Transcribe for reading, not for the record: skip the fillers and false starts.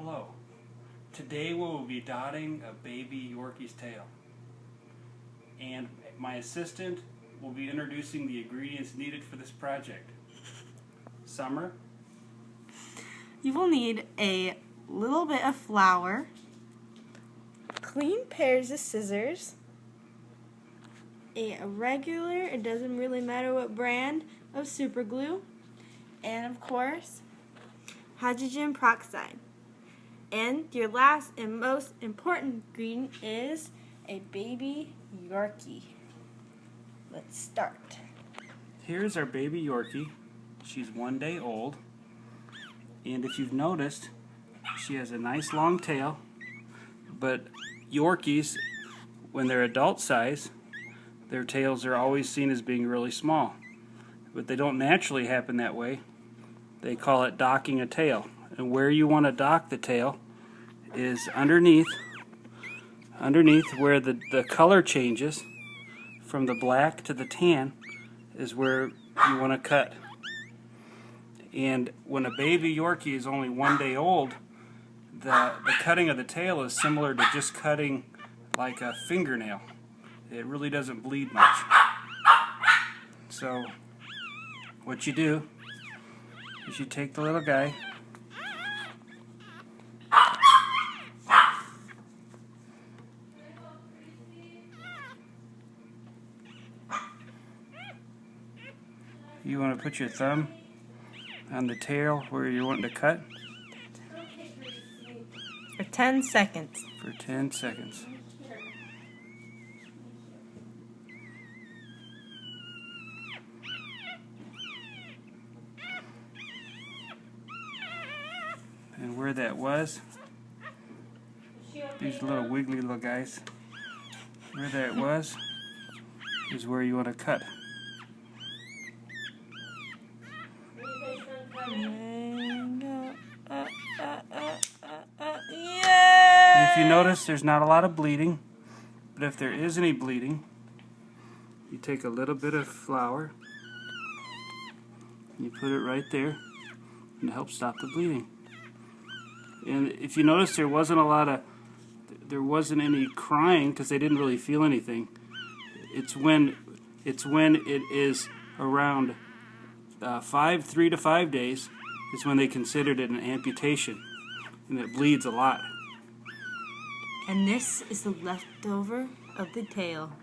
Hello. Today we will be dotting a baby Yorkie's tail. And my assistant will be introducing the ingredients needed for this project. Summer? You will need a little bit of flour, clean pairs of scissors, a regular, it doesn't really matter what brand, of Superglue, and of course, hydrogen peroxide. And your last and most important ingredient is a baby Yorkie. Let's start. Here's our baby Yorkie. She's 1 day old. And if you've noticed, she has a nice long tail. But Yorkies, when they're adult size, their tails are always seen as being really small. But they don't naturally happen that way. They call it docking a tail. And where you want to dock the tail is underneath where the color changes from the black to the tan is where you want to cut. And when a baby Yorkie is only 1 day old, the cutting of the tail is similar to just cutting like a fingernail. It really doesn't bleed much. So what you do is you take the little guy, you want to put your thumb on the tail where you're wanting to cut For 10 seconds. for 10 seconds. And where that was, these little wiggly little guys, where that was is where you want to cut. And if you notice, there's not a lot of bleeding, but if there is any bleeding, you take a little bit of flour, you put it right there, and it helps stop the bleeding. And if you notice, there wasn't any crying because they didn't really feel anything. It's when it is around 3 to 5 days is when they considered it an amputation, and it bleeds a lot. And this is the leftover of the tail.